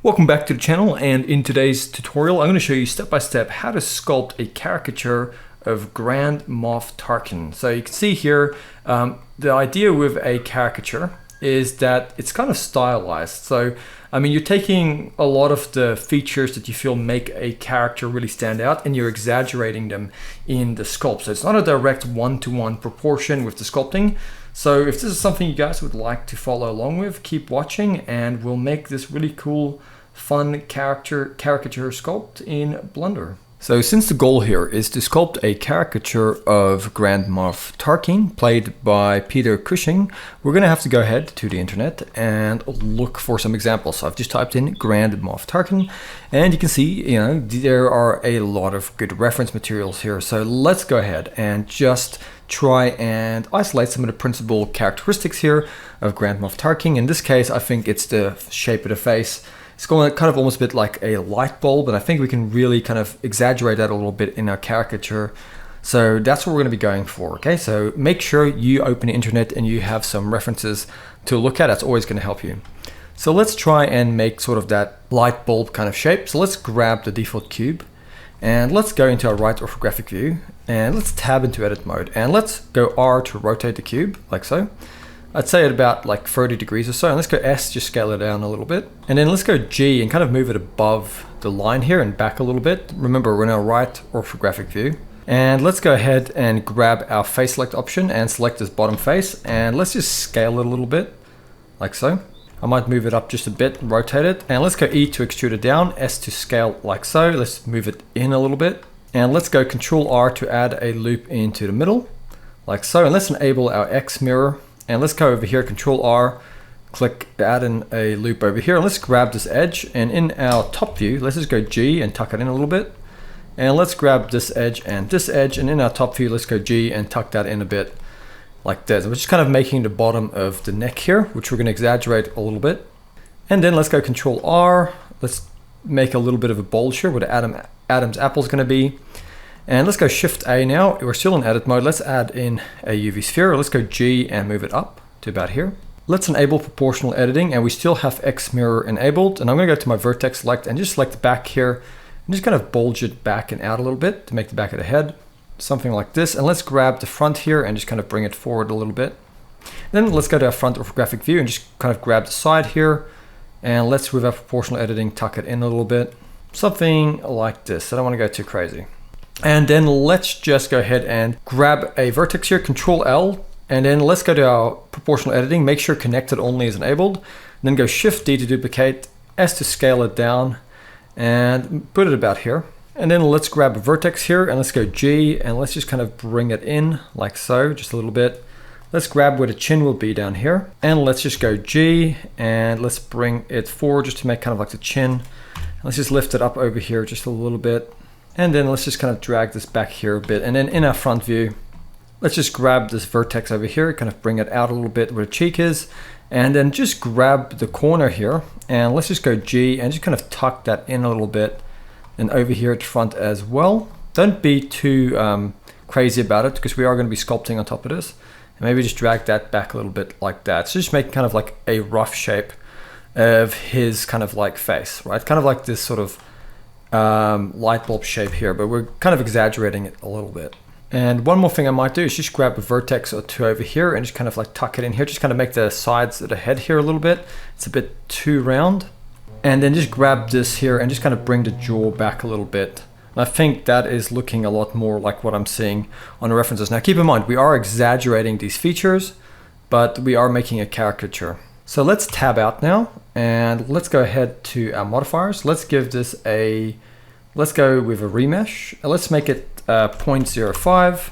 Welcome back to the channel, and in today's tutorial I'm going to show you step by step how to sculpt a caricature of Grand Moff Tarkin. So you can see here the idea with a caricature is that it's kind of stylized. So I mean, you're taking a lot of the features that you feel make a character really stand out and you're exaggerating them in the sculpt. So it's not a direct one-to-one proportion with the sculpting. So if this is something you guys would like to follow along with, keep watching and we'll make this really cool, fun caricature sculpt in Blender. So since the goal here is to sculpt a caricature of Grand Moff Tarkin, played by Peter Cushing, we're going to have to go ahead to the internet and look for some examples. So I've just typed in Grand Moff Tarkin, and you can see, there are a lot of good reference materials here. So let's go ahead and just try and isolate some of the principal characteristics here of Grand Moff Tarkin. In this case, I think it's the shape of the face. It's going kind of almost a bit like a light bulb, and I think we can really kind of exaggerate that a little bit in our caricature. So that's what we're going to be going for, okay? So make sure you open the internet and you have some references to look at. That's always going to help you. So let's try and make sort of that light bulb kind of shape. So let's grab the default cube and let's go into our right orthographic view and let's tab into edit mode and let's go R to rotate the cube like so. I'd say at about like 30 degrees or so, and let's go S, just scale it down a little bit. And then let's go G and kind of move it above the line here and back a little bit. Remember, we're in our right orthographic view. And let's go ahead and grab our face select option and select this bottom face. And let's just scale it a little bit, like so. I might move it up just a bit, rotate it. And let's go E to extrude it down, S to scale like so. Let's move it in a little bit. And let's go Control R to add a loop into the middle, like so. And let's enable our X mirror. And let's go over here, Control R, click, add in a loop over here. And let's grab this edge, and in our top view, let's just go G and tuck it in a little bit. And let's grab this edge, and in our top view, let's go G and tuck that in a bit like this. We're just kind of making the bottom of the neck here, which we're going to exaggerate a little bit. And then let's go Control R. Let's make a little bit of a bulge here where the Adam's apple is going to be. And let's go Shift A now. We're still in edit mode. Let's add in a UV sphere. Let's go G and move it up to about here. Let's enable proportional editing, and we still have X mirror enabled. And I'm going to go to my vertex select and just select the back here and just kind of bulge it back and out a little bit to make the back of the head, something like this. And let's grab the front here and just kind of bring it forward a little bit. Then let's go to our front orthographic view and just kind of grab the side here. And let's, with our proportional editing, tuck it in a little bit, something like this. I don't want to go too crazy. And then let's just go ahead and grab a vertex here, Control L, and then let's go to our proportional editing, make sure connected only is enabled, and then go Shift D to duplicate, S to scale it down, and put it about here. And then let's grab a vertex here, and let's go G, and let's just kind of bring it in like so, just a little bit. Let's grab where the chin will be down here, and let's just go G, and let's bring it forward just to make kind of like the chin. Let's just lift it up over here just a little bit. And then let's just kind of drag this back here a bit. And then in our front view, let's just grab this vertex over here, kind of bring it out a little bit where the cheek is. And then just grab the corner here and let's just go G and just kind of tuck that in a little bit. And over here at the front as well. Don't be too crazy about it because we are going to be sculpting on top of this. And maybe just drag that back a little bit like that. So just make kind of like a rough shape of his kind of like face, right? Kind of like this sort of light bulb shape here, but we're kind of exaggerating it a little bit. And one more thing I might do is just grab a vertex or two over here and just kind of like tuck it in here, just kind of make the sides of the head here a little bit. It's a bit too round. And then just grab this here and just kind of bring the jaw back a little bit. And I think that is looking a lot more like what I'm seeing on the references. Now keep in mind, we are exaggerating these features, but we are making a caricature. So let's tab out now and let's go ahead to our modifiers. Let's give this let's go with a remesh. Let's make it 0.05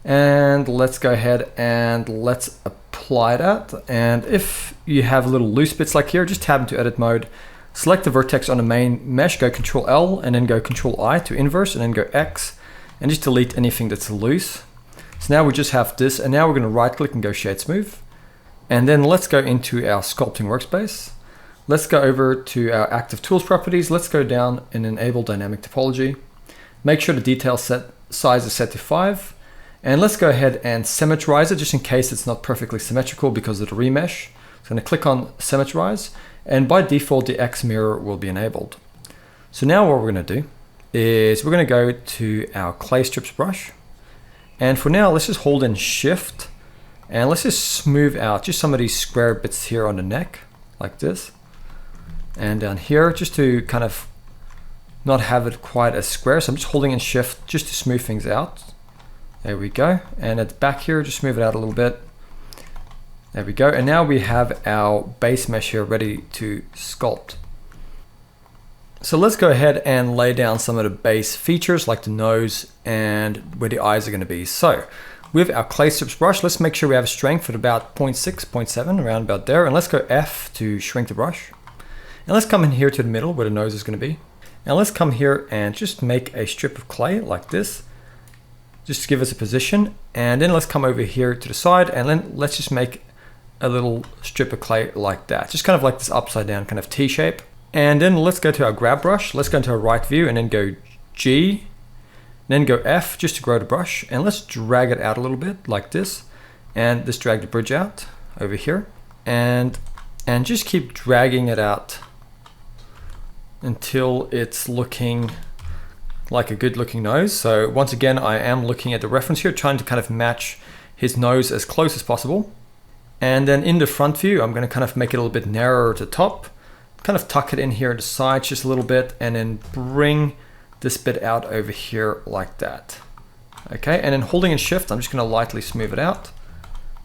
and let's go ahead and let's apply that. And if you have little loose bits like here, just tab into edit mode, select the vertex on the main mesh, go Control L and then go Control I to inverse and then go X and just delete anything that's loose. So now we just have this, and now we're going to right click and go Shade Smooth. And then let's go into our sculpting workspace. Let's go over to our active tools properties. Let's go down and enable dynamic topology. Make sure the detail size is set to 5. And let's go ahead and symmetrize it just in case it's not perfectly symmetrical because of the remesh. So I'm going to click on symmetrize And by default, the X mirror will be enabled. So now what we're going to do is we're going to go to our clay strips brush. And for now, let's just hold in Shift and let's just smooth out just some of these square bits here on the neck like this. And down here, just to kind of not have it quite as square. So I'm just holding in Shift just to smooth things out. There we go. And at the back here, just smooth it out a little bit. There we go. And now we have our base mesh here ready to sculpt. So let's go ahead and lay down some of the base features like the nose and where the eyes are going to be. So with our clay strips brush, let's make sure we have a strength at about 0.6, 0.7, around about there. And let's go F to shrink the brush. And let's come in here to the middle where the nose is going to be. Now let's come here and just make a strip of clay like this, just to give us a position. And then let's come over here to the side and then let's just make a little strip of clay like that. Just kind of like this upside down kind of T shape. And then let's go to our grab brush. Let's go into our right view and then go G, then go F just to grow the brush. And let's drag it out a little bit like this. And just drag the bridge out over here. And just keep dragging it out until it's looking like a good looking nose. So once again, I am looking at the reference here, trying to kind of match his nose as close as possible. And then in the front view, I'm going to kind of make it a little bit narrower at the top, kind of tuck it in here at the sides just a little bit, and then bring this bit out over here like that. Okay, and then holding in Shift, I'm just going to lightly smooth it out.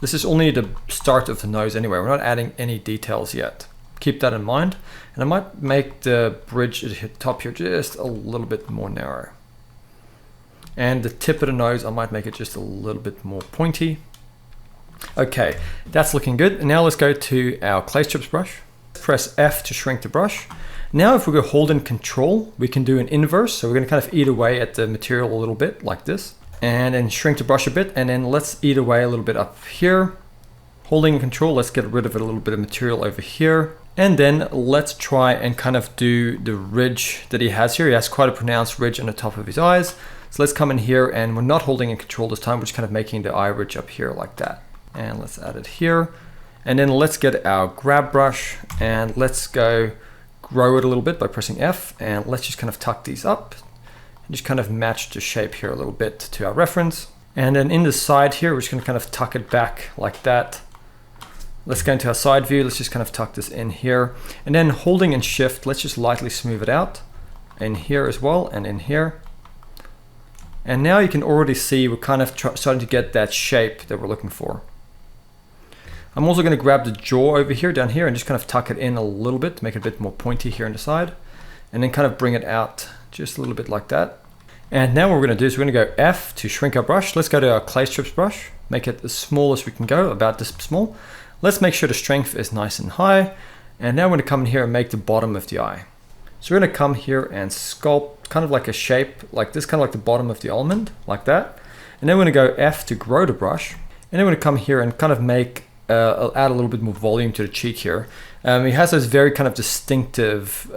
This is only the start of the nose anyway. We're not adding any details yet. Keep that in mind. And I might make the bridge at the top here just a little bit more narrow. And the tip of the nose, I might make it just a little bit more pointy. Okay, that's looking good. And now let's go to our clay strips brush. Press F to shrink the brush. Now if we go hold in Control, we can do an inverse. So we're going to kind of eat away at the material a little bit like this. And then shrink the brush a bit. And then let's eat away a little bit up here. Holding in Control, let's get rid of a little bit of material over here. And then let's try and kind of do the ridge that he has here. He has quite a pronounced ridge on the top of his eyes. So let's come in here and we're not holding in Control this time. We're just kind of making the eye ridge up here like that. And let's add it here. And then let's get our grab brush and let's go grow it a little bit by pressing F. And let's just kind of tuck these up and just kind of match the shape here a little bit to our reference. And then in the side here, we're just going to kind of tuck it back like that. Let's go into our side view. Let's just kind of tuck this in here. And then holding in Shift, let's just lightly smooth it out. In here as well, and in here. And now you can already see we're kind of starting to get that shape that we're looking for. I'm also going to grab the jaw over here, down here, and just kind of tuck it in a little bit to make it a bit more pointy here on the side. And then kind of bring it out just a little bit like that. And now what we're going to do is we're going to go F to shrink our brush. Let's go to our clay strips brush. Make it as small as we can go, about this small. Let's make sure the strength is nice and high. And now we're going to come in here and make the bottom of the eye. So we're going to come here and sculpt kind of like a shape like this, kind of like the bottom of the almond, like that. And then we're going to go F to grow the brush. And then we're going to come here and kind of make, add a little bit more volume to the cheek here. He has this very kind of distinctive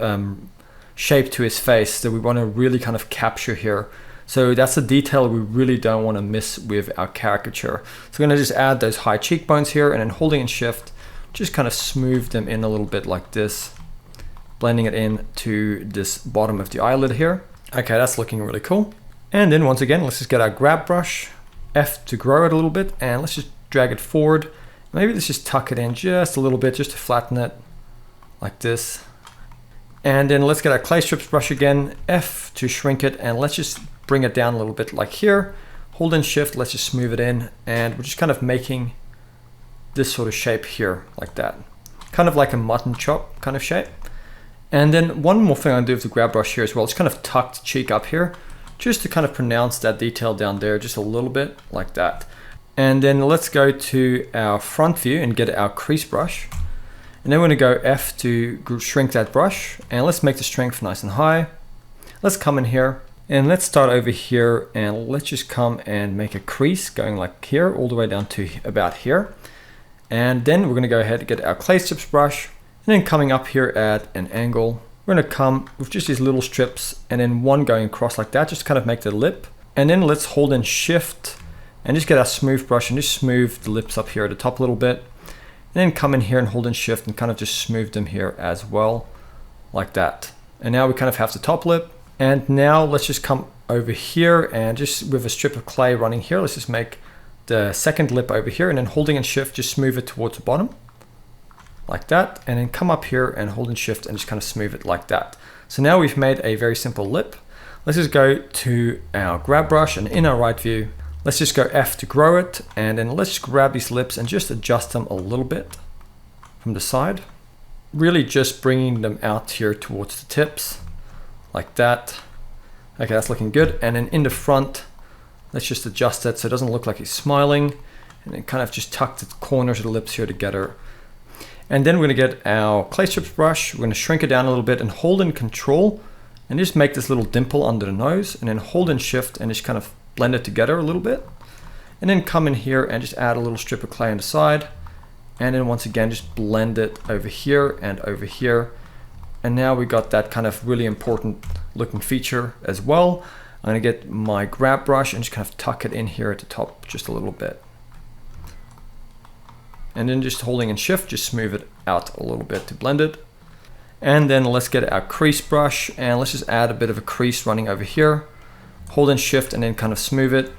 shape to his face that we want to really kind of capture here. So that's a detail we really don't want to miss with our caricature. So we're going to just add those high cheekbones here and then holding in Shift, just kind of smooth them in a little bit like this, blending it in to this bottom of the eyelid here. Okay, that's looking really cool. And then once again, let's just get our grab brush, F to grow it a little bit, and let's just drag it forward. Maybe let's just tuck it in just a little bit just to flatten it like this. And then let's get our clay strips brush again, F to shrink it, and let's just bring it down a little bit like here. Hold in Shift, let's just smooth it in, and we're just kind of making this sort of shape here like that. Kind of like a mutton chop kind of shape. And then one more thing I'll do with the grab brush here as well, it's kind of tucked the cheek up here, just to kind of pronounce that detail down there just a little bit like that. And then let's go to our front view and get our crease brush. And then we're going to go F to shrink that brush, and let's make the strength nice and high. Let's come in here and let's start over here and let's just come and make a crease going like here all the way down to about here. And then we're going to go ahead and get our clay strips brush, and then coming up here at an angle, we're going to come with just these little strips and then one going across like that, just to kind of make the lip. And then let's hold in Shift and just get our smooth brush and just smooth the lips up here at the top a little bit. And then come in here and hold in shift and kind of just smooth them here as well, like that. And now we kind of have the top lip. And now let's just come over here and just with a strip of clay running here, let's just make the second lip over here, and then holding in shift, just smooth it towards the bottom, like that. And then come up here and hold in shift and just kind of smooth it like that. So now we've made a very simple lip. Let's just go to our grab brush, and in our right view, let's just go F to grow it. And then let's just grab these lips and just adjust them a little bit from the side. Really just bringing them out here towards the tips, like that. Okay, that's looking good. And then in the front, let's just adjust it so it doesn't look like he's smiling. And then kind of just tuck the corners of the lips here together. And then we're gonna get our clay strips brush. We're gonna shrink it down a little bit and hold in Control and just make this little dimple under the nose, and then hold in shift and just kind of blend it together a little bit. And then come in here and just add a little strip of clay on the side. And then once again, just blend it over here and over here. And now we got that kind of really important looking feature as well. I'm gonna get my grab brush and just kind of tuck it in here at the top just a little bit. And then just holding in shift, just smooth it out a little bit to blend it. And then let's get our crease brush and let's just add a bit of a crease running over here. Hold in shift and then kind of smooth it.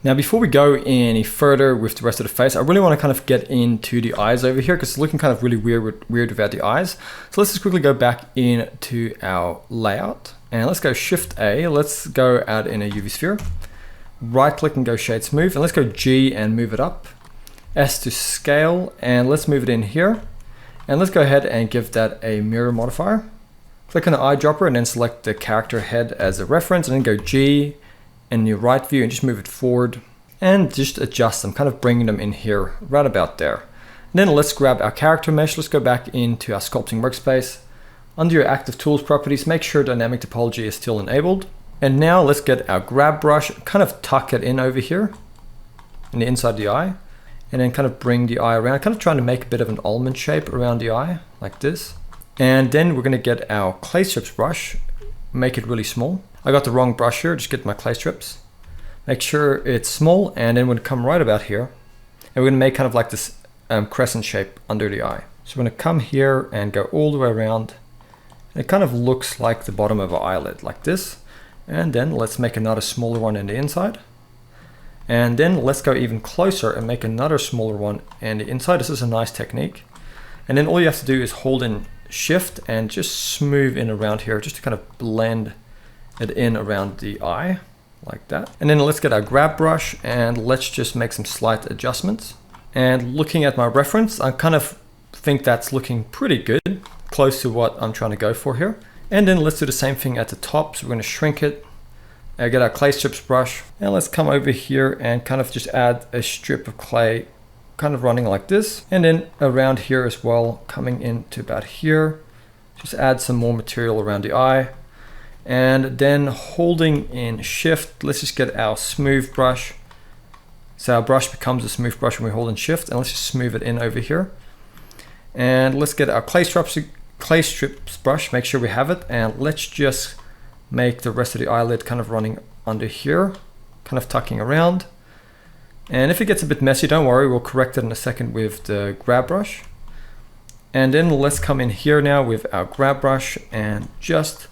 Now before we go any further with the rest of the face, I really want to kind of get into the eyes over here because it's looking kind of really weird without the eyes. So let's just quickly go back into our layout and let's go Shift A. Let's go out in a UV sphere. Right click and go Shade Smooth, and let's go G and move it up. S to scale, and let's move it in here. And let's go ahead and give that a mirror modifier. Click on the eyedropper and then select the character head as a reference, and then go G in your right view and just move it forward and just adjust them, kind of bringing them in here right about there. And then let's grab our character mesh. Let's go back into our sculpting workspace. Under your active tools properties, make sure dynamic topology is still enabled. And now let's get our grab brush, kind of tuck it in over here in the inside of the eye, and then kind of bring the eye around, kind of trying to make a bit of an almond shape around the eye like this. And then we're gonna get our clay strips brush, make it really small. I got the wrong brush here, just get my clay strips. Make sure it's small, and then we're gonna come right about here. And we're gonna make kind of like this crescent shape under the eye. So we're gonna come here and go all the way around. And it kind of looks like the bottom of an eyelid, like this. And then let's make another smaller one in the inside. And then let's go even closer and make another smaller one in the inside. This is a nice technique. And then all you have to do is hold in shift and just smooth in around here, just to kind of blend it in around the eye like that. And then let's get our grab brush and let's just make some slight adjustments. And looking at my reference, I kind of think that's looking pretty good, close to what I'm trying to go for here. And then let's do the same thing at the top. So we're going to shrink it. Get our clay strips brush, and let's come over here and kind of just add a strip of clay kind of running like this, and then around here as well, coming into about here. Just add some more material around the eye, and then holding in shift, let's just get our smooth brush. So our brush becomes a smooth brush when we hold in shift, and let's just smooth it in over here. And let's get our clay strips brush, make sure we have it, and let's just make the rest of the eyelid kind of running under here, kind of tucking around. And if it gets a bit messy, don't worry, we'll correct it in a second with the grab brush. And then let's come in here now with our grab brush and just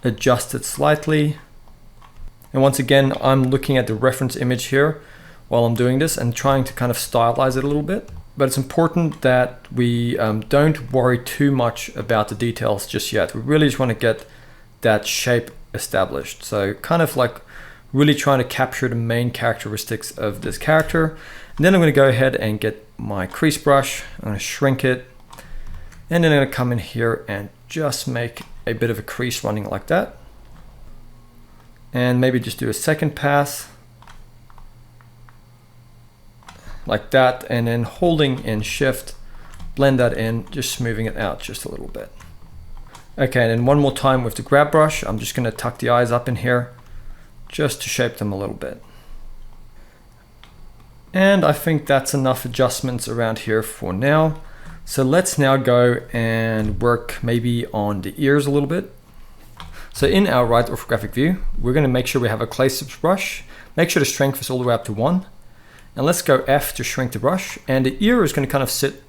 adjust it slightly. And once again, I'm looking at the reference image here while I'm doing this and trying to kind of stylize it a little bit. But it's important that we don't worry too much about the details just yet. We really just want to get that shape established. So kind of like really trying to capture the main characteristics of this character. And then I'm going to go ahead and get my crease brush. I'm going to shrink it. And then I'm going to come in here and just make a bit of a crease running like that. And maybe just do a second pass like that. And then holding in shift, blend that in, just smoothing it out just a little bit. Okay, and then one more time with the grab brush, I'm just going to tuck the eyes up in here just to shape them a little bit. And I think that's enough adjustments around here for now. So let's now go and work maybe on the ears a little bit. So in our right orthographic view, we're going to make sure we have a clay strips brush. Make sure the strength is all the way up to 1. And let's go F to shrink the brush. And the ear is going to kind of sit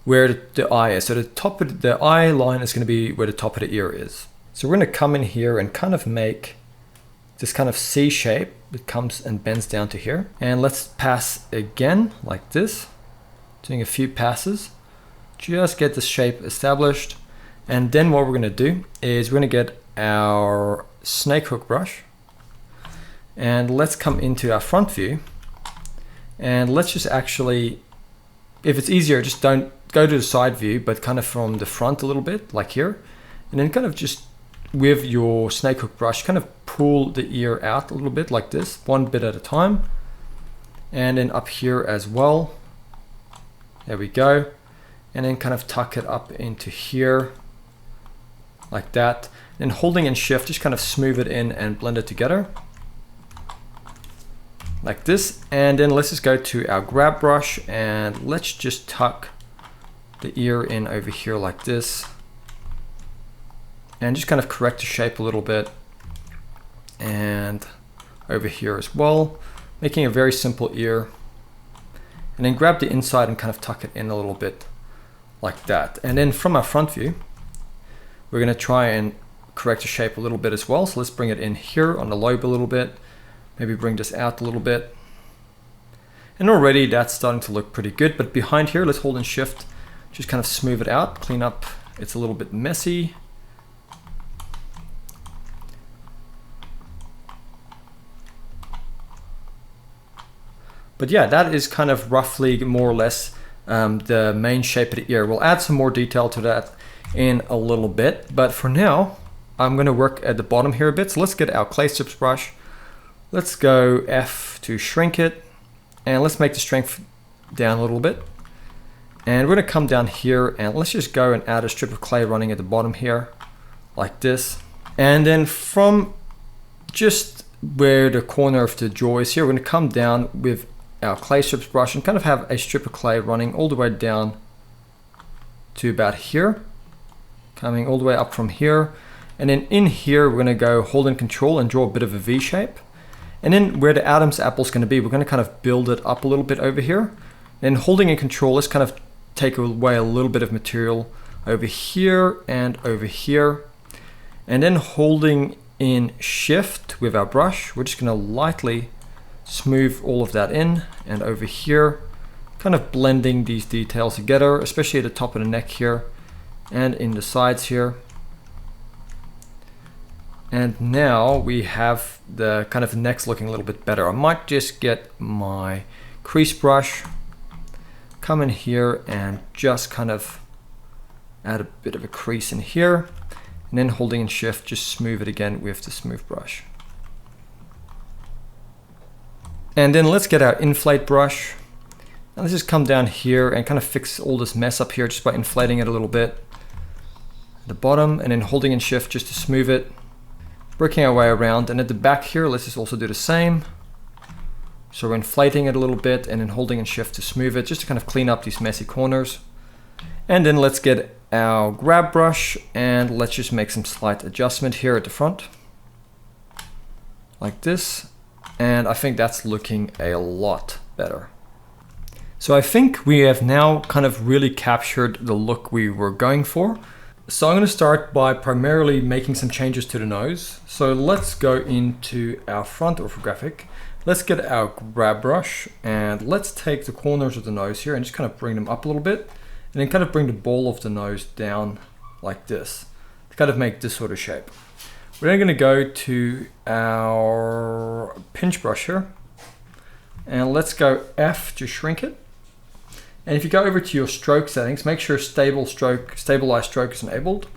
where the eye is. So the top of the eye line is going to be where the top of the ear is. So we're going to come in here and kind of make this kind of C shape that comes and bends down to here. And let's pass again like this, doing a few passes. Just get this shape established. And then what we're going to do is we're going to get our snake hook brush. And let's come into our front view. And let's just actually, if it's easier, just don't go to the side view, but kind of from the front a little bit, like here. And then kind of just with your snake hook brush, kind of pull the ear out a little bit like this, one bit at a time. And then up here as well. There we go. And then kind of tuck it up into here like that. Then holding in shift, just kind of smooth it in and blend it together like this. And then let's just go to our grab brush and let's just tuck the ear in over here like this. And just kind of correct the shape a little bit. And over here as well, making a very simple ear. And then grab the inside and kind of tuck it in a little bit like that. And then from our front view, we're going to try and correct the shape a little bit as well. So let's bring it in here on the lobe a little bit. Maybe bring this out a little bit. And already that's starting to look pretty good. But behind here, let's hold in shift, just kind of smooth it out, clean up. It's a little bit messy. But yeah, that is kind of roughly more or less the main shape of the ear. We'll add some more detail to that in a little bit. But for now, I'm going to work at the bottom here a bit. So let's get our clay strips brush. Let's go F to shrink it. And let's make the strength down a little bit. And we're going to come down here and let's just go and add a strip of clay running at the bottom here like this. And then from just where the corner of the jaw is here, we're going to come down with our clay strips brush and kind of have a strip of clay running all the way down to about here, coming all the way up from here. And then in here, we're going to go hold in control and draw a bit of a V shape. And then where the Adam's apple is going to be, we're going to kind of build it up a little bit over here. And holding in control, let's kind of take away a little bit of material over here and over here. And then holding in shift with our brush, we're just going to lightly smooth all of that in and over here, kind of blending these details together, especially at the top of the neck here and in the sides here. And now we have the kind of necks looking a little bit better. I might just get my crease brush, come in here and just kind of add a bit of a crease in here. And then holding in shift, just smooth it again with the smooth brush. And then let's get our inflate brush. And let's just come down here and kind of fix all this mess up here just by inflating it a little bit at the bottom, and then holding in shift just to smooth it, working our way around. And at the back here, let's just also do the same. So we're inflating it a little bit and then holding in shift to smooth it, just to kind of clean up these messy corners. And then let's get our grab brush and let's just make some slight adjustment here at the front like this. And I think that's looking a lot better. So I think we have now kind of really captured the look we were going for. So I'm going to start by primarily making some changes to the nose. So let's go into our front orthographic. Let's get our grab brush and let's take the corners of the nose here and just kind of bring them up a little bit. And then kind of bring the ball of the nose down like this to kind of make this sort of shape. We're then going to go to our pinch brush here and let's go F to shrink it. And if you go over to your stroke settings, make sure stabilize stroke is enabled.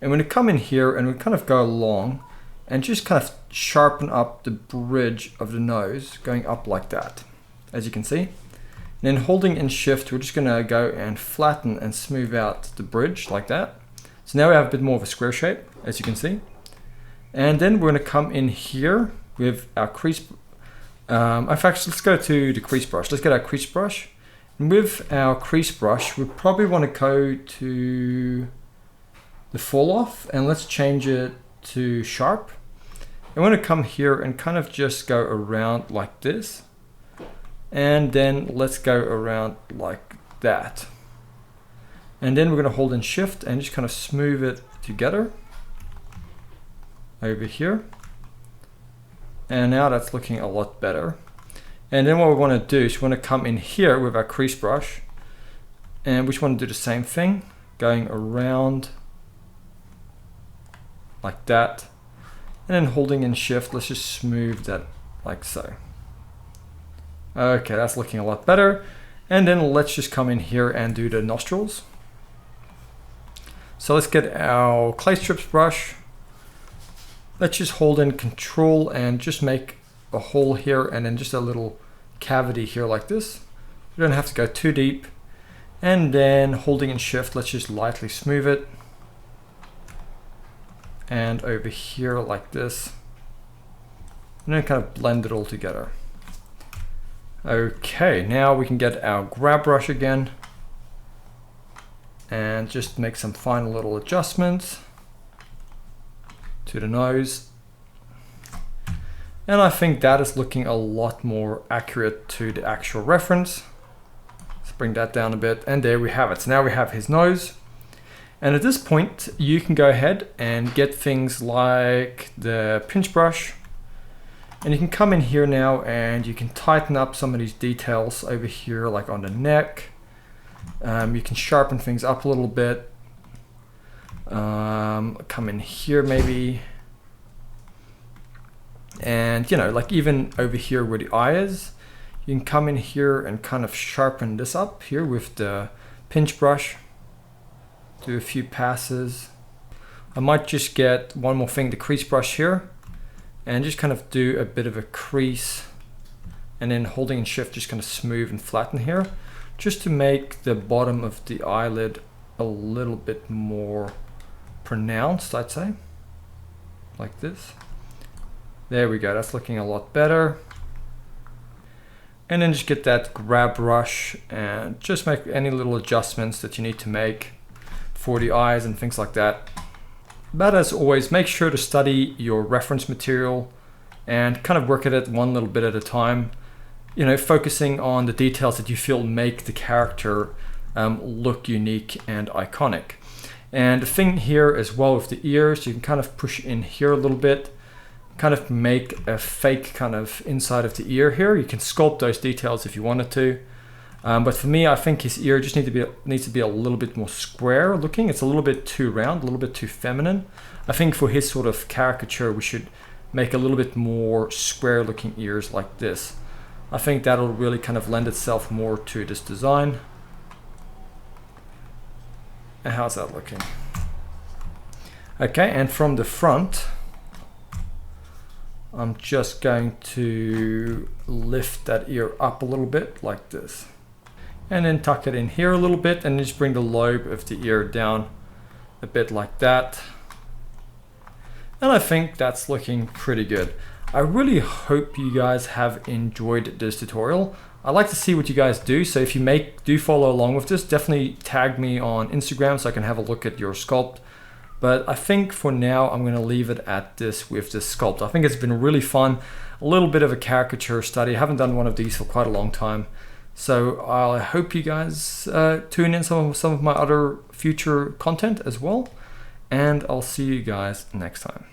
And we're going to come in here and we kind of go along and just kind of sharpen up the bridge of the nose going up like that, as you can see. And then holding in shift, we're just going to go and flatten and smooth out the bridge like that. So now we have a bit more of a square shape, as you can see. And then we're going to come in here with our crease. In fact, let's go to the crease brush. Let's get our crease brush. And with our crease brush, we probably want to go to the fall off and let's change it to sharp. And we're going to come here and kind of just go around like this. And then let's go around like that. And then we're going to hold in shift and just kind of smooth it together over here. And now that's looking a lot better. And then what we want to do is we want to come in here with our crease brush, and we just want to do the same thing, going around like that. And then holding in shift, let's just smooth that like so. Okay, that's looking a lot better. And then let's just come in here and do the nostrils. So let's get our clay strips brush. Let's just hold in control and just make a hole here and then just a little cavity here like this. You don't have to go too deep. And then holding in shift, let's just lightly smooth it. And over here like this. And then kind of blend it all together. Okay, now we can get our grab brush again and just make some final little adjustments to the nose. And I think that is looking a lot more accurate to the actual reference. Let's bring that down a bit, and there we have it. So now we have his nose. And at this point, you can go ahead and get things like the pinch brush. And you can come in here now and you can tighten up some of these details over here, like on the neck. You can sharpen things up a little bit. Come in here maybe. And you know, like even over here where the eye is, you can come in here and kind of sharpen this up here with the pinch brush. Do a few passes. I might just get one more thing, the crease brush here, and just kind of do a bit of a crease, and then holding in shift just kind of smooth and flatten here, just to make the bottom of the eyelid a little bit more pronounced, I'd say, like this. There we go, that's looking a lot better. And then just get that grab brush and just make any little adjustments that you need to make for the eyes and things like that. But as always, make sure to study your reference material and kind of work at it one little bit at a time. You know, focusing on the details that you feel make the character look unique and iconic. And the thing here as well with the ears, you can kind of push in here a little bit, kind of make a fake kind of inside of the ear here. You can sculpt those details if you wanted to. But for me, I think his ear just needs to be a little bit more square looking. It's a little bit too round, a little bit too feminine. I think for his sort of caricature, we should make a little bit more square looking ears like this. I think that'll really kind of lend itself more to this design. And how's that looking? Okay, and from the front, I'm just going to lift that ear up a little bit like this. And then tuck it in here a little bit and just bring the lobe of the ear down a bit like that. And I think that's looking pretty good. I really hope you guys have enjoyed this tutorial. I like to see what you guys do, so if you do follow along with this, definitely tag me on Instagram so I can have a look at your sculpt. But I think for now, I'm going to leave it at this with this sculpt. I think it's been really fun, a little bit of a caricature study. I haven't done one of these for quite a long time. So I hope you guys tune in some of my other future content as well. And I'll see you guys next time.